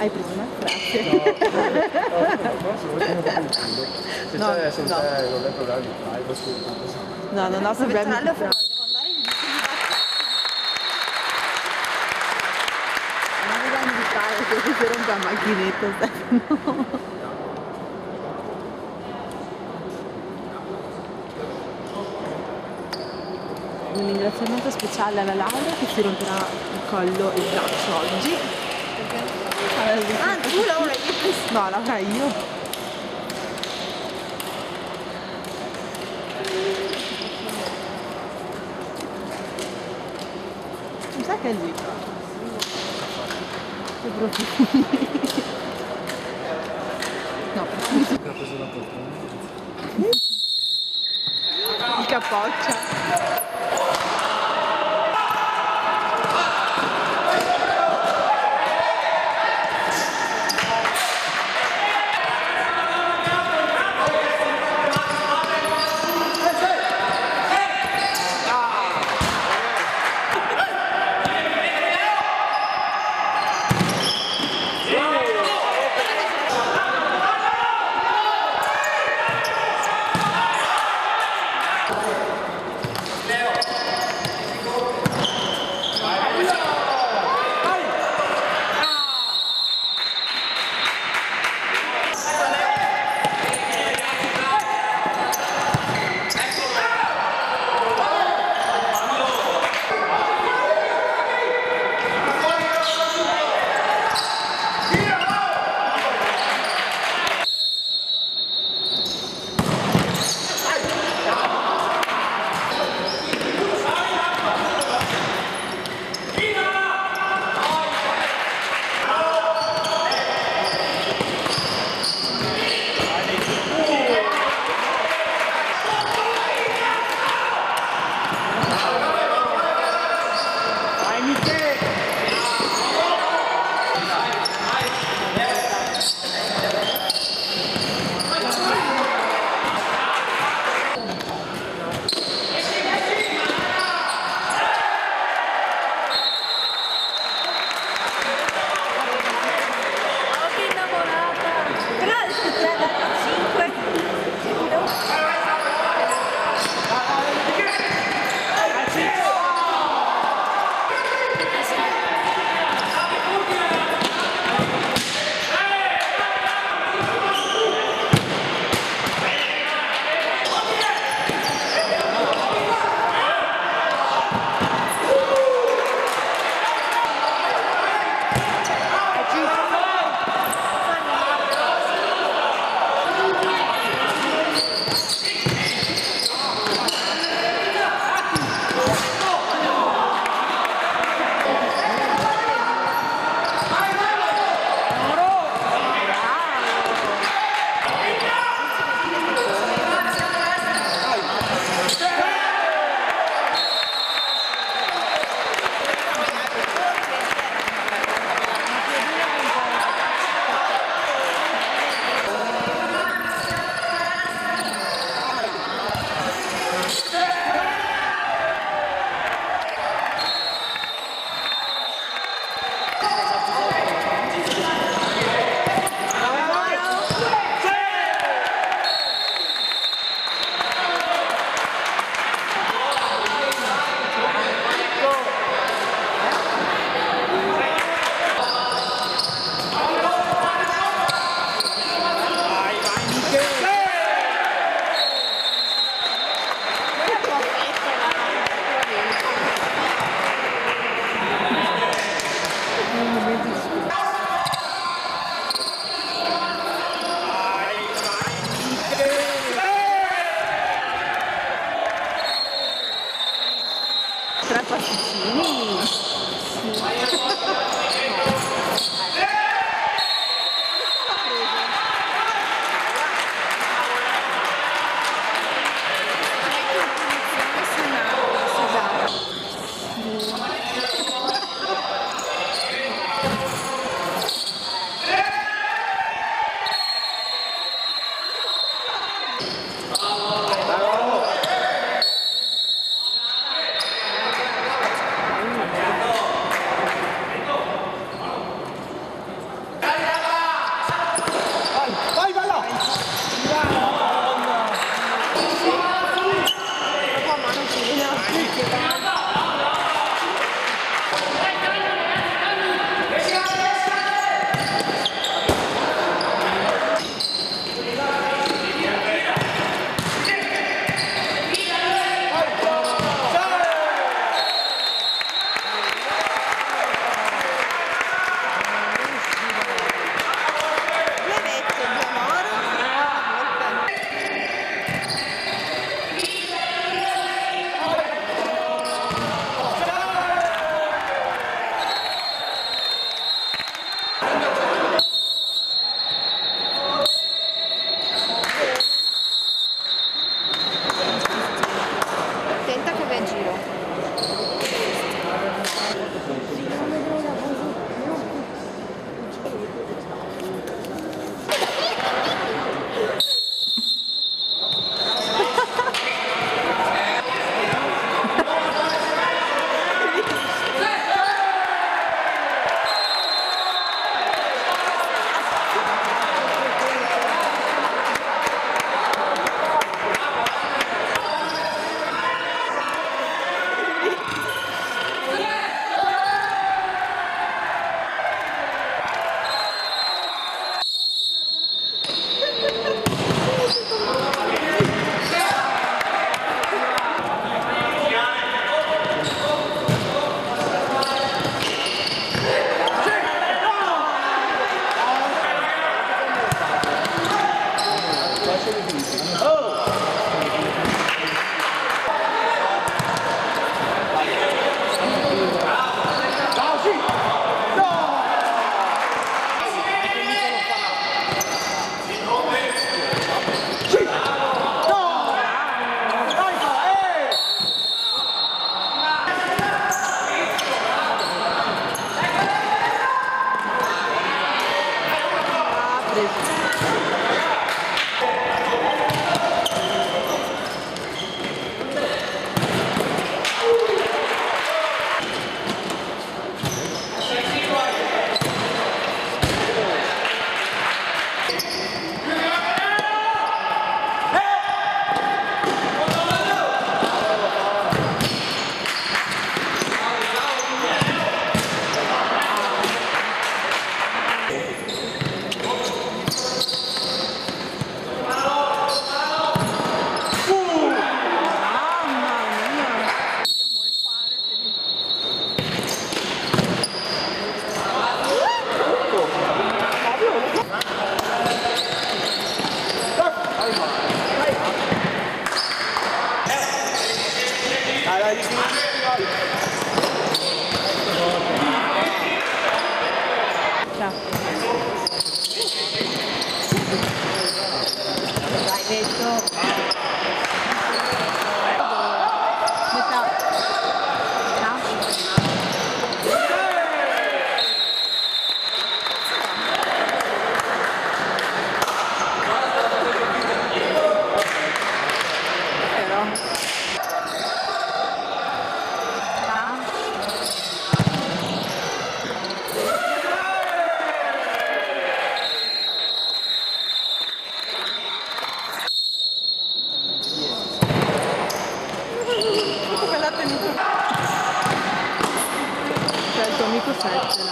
Hai preso una? Grazie. Se No, c'è, se no. c'è, non è problema di privacy. No, non ho problemi. Devo andare in Non ho bisogno di fare perché si rompe la macchinetta, Stefano. Un ringraziamento speciale alla Laura che si romperà il collo e il braccio oggi. Ah, tu Laura, io penso. No, Laura io. Mi sa che è lui. Che profumi. No, profumi. Ha preso la poltrona. Di capoccia.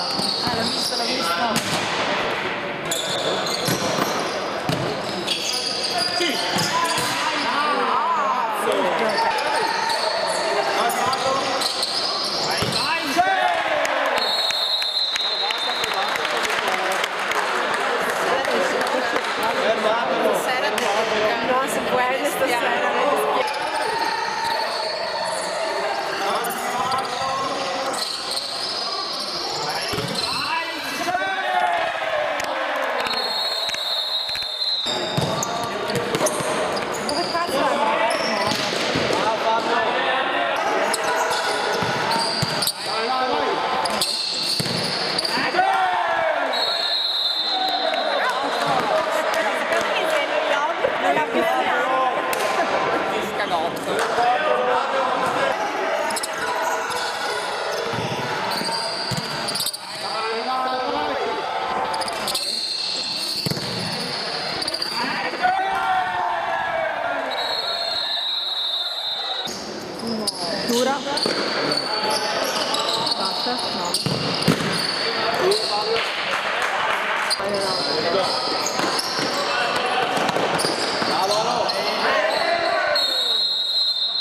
L'ho visto, l'ho visto. Stasera no, si può stasera. Dura. Basta? No.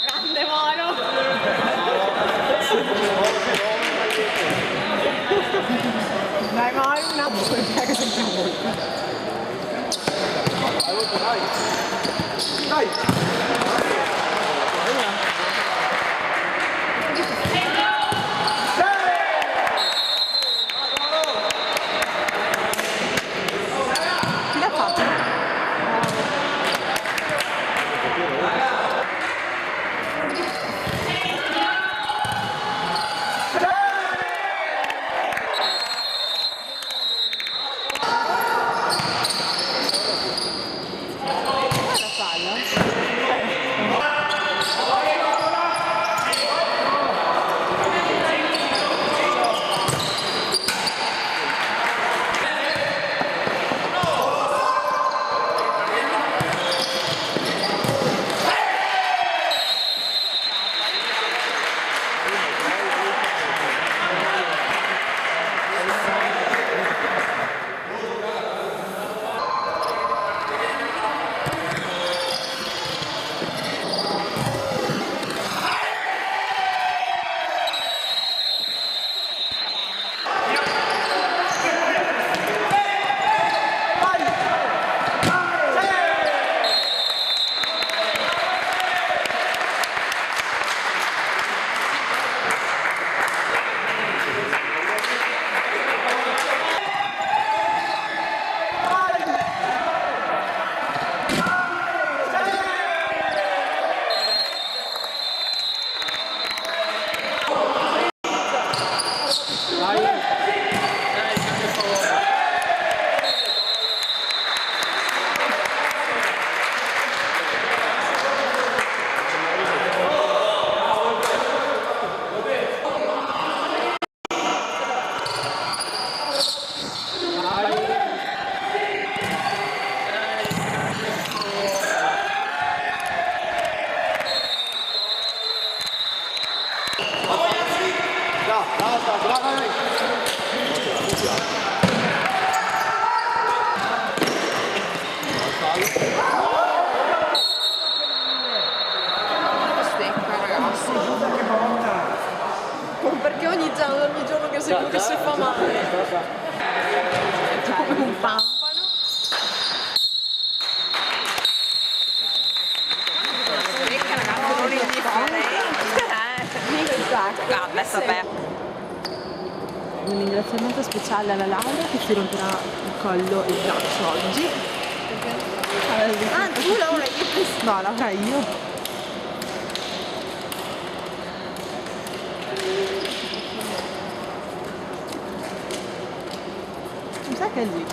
Grande Moro! Dai Moro, un attimo perché sempre molto. Chi l'ha fatto? La palla? Perché ogni giorno che seguo che si fa male. Come un pampano. Secca ragazzi, non indifferente. Guarda, sapere. Un ringraziamento speciale alla Laura che si romperà il collo e il braccio oggi. Tu Laura, No, Laura io. Mi sa che è lì.